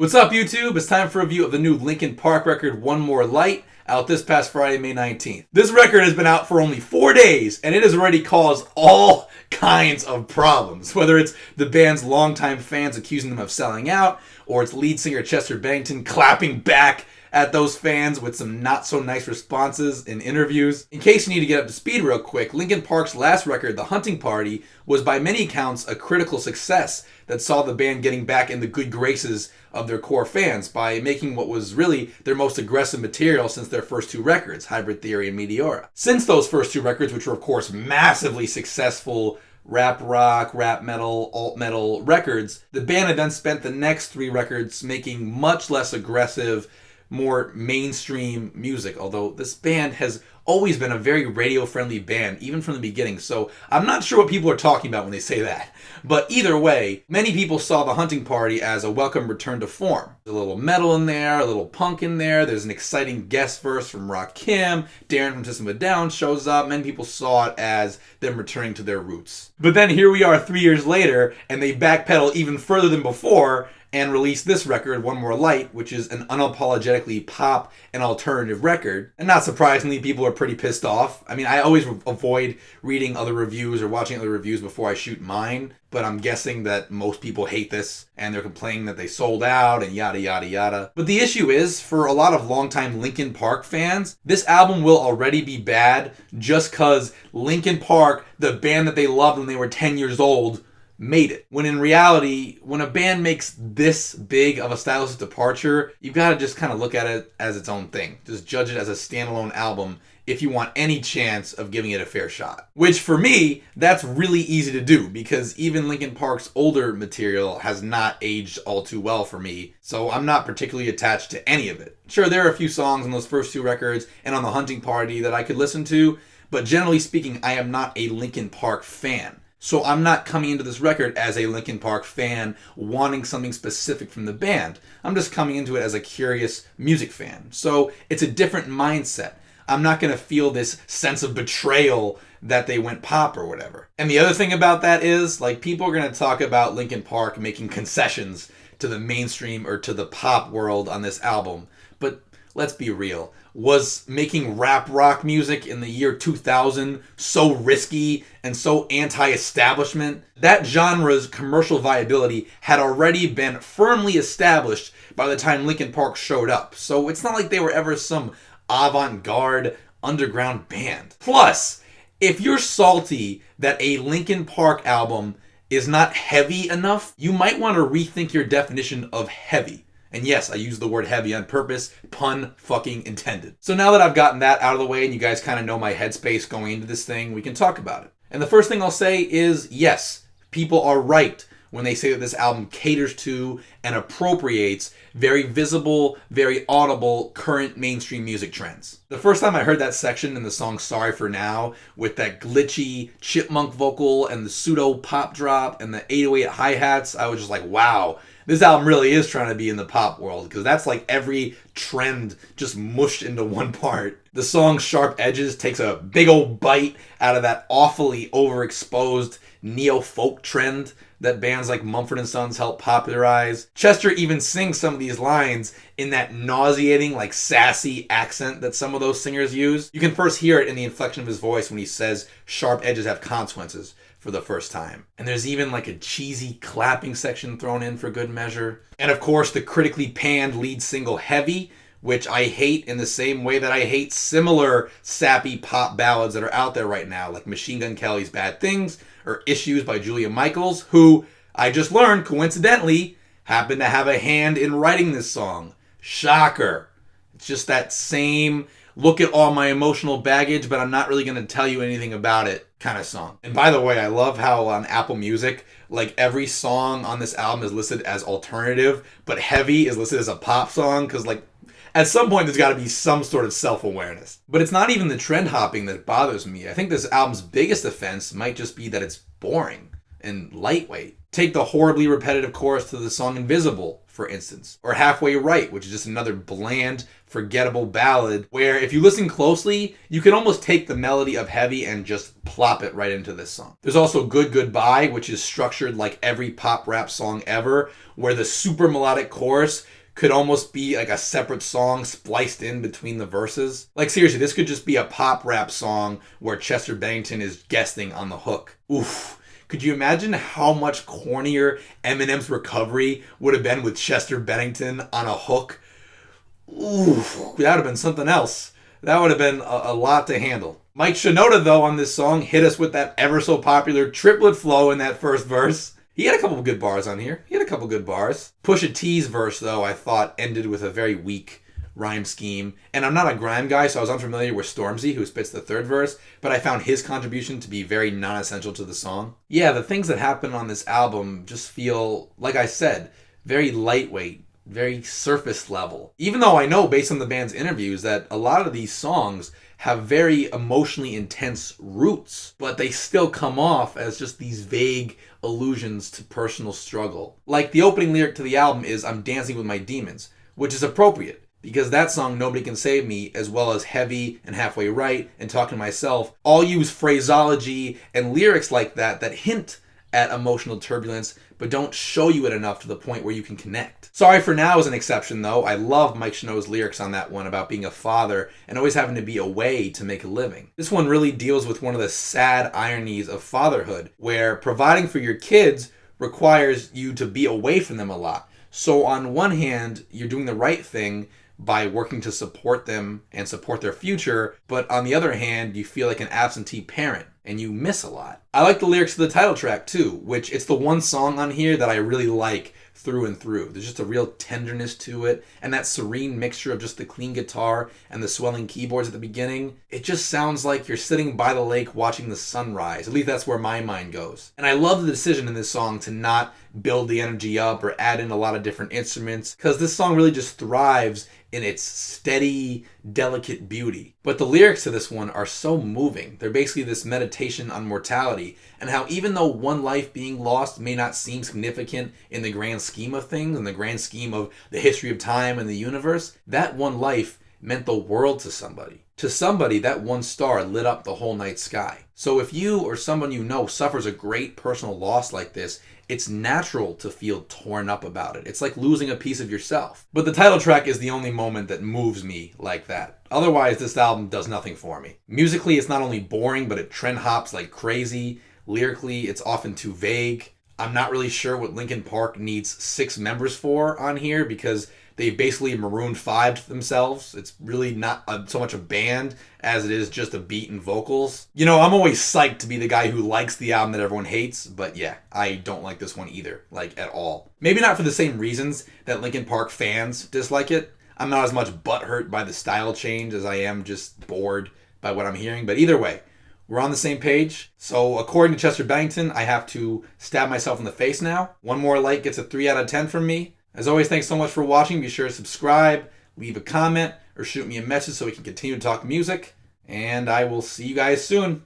What's up, YouTube? It's time for a review of the new Linkin Park record, One More Light, out this past Friday, May 19th. This record has been out for only 4 days, and it has already caused all kinds of problems. Whether it's the band's longtime fans accusing them of selling out, or its lead singer Chester Bennington clapping back at those fans with some not-so-nice responses in interviews. In case you need to get up to speed real quick, Linkin Park's last record, The Hunting Party, was by many accounts a critical success that saw the band getting back in the good graces of their core fans by making what was really their most aggressive material since their first 2 records, Hybrid Theory and Meteora. Since those first 2 records, which were of course massively successful rap rock, rap metal, alt metal records, the band had then spent the next 3 records making much less aggressive, more mainstream music, although this band has always been a very radio-friendly band, even from the beginning, so I'm not sure what people are talking about when they say that. But either way, many people saw The Hunting Party as a welcome return to form. There's a little metal in there, a little punk in there, there's an exciting guest verse from Rakim, Darren from System of a Down shows up, many people saw it as them returning to their roots. But then here we are 3 years later, and they backpedal even further than before, and released this record, One More Light, which is an unapologetically pop and alternative record. And not surprisingly, people are pretty pissed off. I mean, I always avoid reading other reviews or watching other reviews before I shoot mine, but I'm guessing that most people hate this, and they're complaining that they sold out and yada yada yada. But the issue is, for a lot of longtime Linkin Park fans, this album will already be bad just cause Linkin Park, the band that they loved when they were 10 years old, made it. When in reality, when a band makes this big of a stylistic departure, you've got to just kind of look at it as its own thing. Just judge it as a standalone album if you want any chance of giving it a fair shot. Which for me, that's really easy to do because even Linkin Park's older material has not aged all too well for me, so I'm not particularly attached to any of it. Sure, there are a few songs on those first 2 records and on The Hunting Party that I could listen to, but generally speaking, I am not a Linkin Park fan. So I'm not coming into this record as a Linkin Park fan wanting something specific from the band. I'm just coming into it as a curious music fan. So it's a different mindset. I'm not going to feel this sense of betrayal that they went pop or whatever. And the other thing about that is, like, people are going to talk about Linkin Park making concessions to the mainstream or to the pop world on this album. But let's be real. Was making rap rock music in the year 2000 so risky and so anti-establishment? That genre's commercial viability had already been firmly established by the time Linkin Park showed up. So it's not like they were ever some avant-garde underground band. Plus, if you're salty that a Linkin Park album is not heavy enough, you might want to rethink your definition of heavy. And yes, I use the word heavy on purpose, pun fucking intended. So now that I've gotten that out of the way and you guys kind of know my headspace going into this thing, we can talk about it. And the first thing I'll say is, yes, people are right when they say that this album caters to and appropriates very visible, very audible current mainstream music trends. The first time I heard that section in the song Sorry For Now, with that glitchy chipmunk vocal and the pseudo pop drop and the 808 hi-hats, I was just like, wow. This album really is trying to be in the pop world, because that's like every trend just mushed into one part. The song Sharp Edges takes a big old bite out of that awfully overexposed neo-folk trend that bands like Mumford & Sons helped popularize. Chester even sings some of these lines in that nauseating, like sassy accent that some of those singers use. You can first hear it in the inflection of his voice when he says sharp edges have consequences for the first time. And there's even like a cheesy clapping section thrown in for good measure. And of course, the critically panned lead single Heavy, which I hate in the same way that I hate similar sappy pop ballads that are out there right now, like Machine Gun Kelly's Bad Things or Issues by Julia Michaels, who I just learned, coincidentally, happened to have a hand in writing this song. Shocker. It's just that same look at all my emotional baggage, but I'm not really going to tell you anything about it kind of song. And by the way, I love how on Apple Music, like every song on this album is listed as alternative, but Heavy is listed as a pop song, because like at some point there's got to be some sort of self-awareness. But it's not even the trend hopping that bothers me. I think this album's biggest offense might just be that it's boring and lightweight. Take the horribly repetitive chorus to the song Invisible, for instance. Or Halfway Right, which is just another bland, forgettable ballad where if you listen closely, you can almost take the melody of Heavy and just plop it right into this song. There's also Good Goodbye, which is structured like every pop rap song ever, where the super melodic chorus could almost be like a separate song spliced in between the verses. Like seriously, this could just be a pop rap song where Chester Bennington is guesting on the hook. Oof. Could you imagine how much cornier Eminem's Recovery would have been with Chester Bennington on a hook? Oof, that would have been something else. That would have been a lot to handle. Mike Shinoda, though, on this song, hit us with that ever so popular triplet flow in that first verse. He had a couple of good bars on here. Pusha T's verse, though, I thought ended with a very weak rhyme scheme. And I'm not a grime guy, so I was unfamiliar with Stormzy, who spits the third verse, but I found his contribution to be very non-essential to the song. Yeah, the things that happen on this album just feel, like I said, very lightweight, very surface level. Even though I know, based on the band's interviews, that a lot of these songs have very emotionally intense roots, but they still come off as just these vague allusions to personal struggle. Like the opening lyric to the album is "I'm dancing with my demons," which is appropriate because that song, Nobody Can Save Me, as well as Heavy and Halfway Right and Talking to Myself, all use phraseology and lyrics like that that hint at emotional turbulence, but don't show you it enough to the point where you can connect. Sorry for Now is an exception, though. I love Mike Shinoda's lyrics on that one about being a father and always having to be away to make a living. This one really deals with one of the sad ironies of fatherhood, where providing for your kids requires you to be away from them a lot. So on one hand, you're doing the right thing by working to support them and support their future, but on the other hand, you feel like an absentee parent and you miss a lot. I like the lyrics to the title track too, which it's the one song on here that I really like through and through. There's just a real tenderness to it, and that serene mixture of just the clean guitar and the swelling keyboards at the beginning. It just sounds like you're sitting by the lake watching the sunrise. At least that's where my mind goes. And I love the decision in this song to not build the energy up or add in a lot of different instruments, because this song really just thrives in its steady, delicate beauty. But the lyrics to this one are so moving. They're basically this meditation on mortality, and how even though one life being lost may not seem significant in the grand scheme of things, in the grand scheme of the history of time and the universe, that one life meant the world to somebody. To somebody, that one star lit up the whole night sky. So if you or someone you know suffers a great personal loss like this, it's natural to feel torn up about it. It's like losing a piece of yourself. But the title track is the only moment that moves me like that. Otherwise, this album does nothing for me. Musically, it's not only boring, but it trend hops like crazy. Lyrically, it's often too vague. I'm not really sure what Linkin Park needs 6 members for on here, because they've basically Maroon 5'd themselves. It's really not so much a band as it is just a beat and vocals. You know, I'm always psyched to be the guy who likes the album that everyone hates, but yeah, I don't like this one either, like at all. Maybe not for the same reasons that Linkin Park fans dislike it. I'm not as much butthurt by the style change as I am just bored by what I'm hearing, but either way, we're on the same page. So according to Chester Bennington, I have to stab myself in the face now. One More Light gets a 3 out of 10 from me. As always, thanks so much for watching. Be sure to subscribe, leave a comment, or shoot me a message so we can continue to talk music. And I will see you guys soon.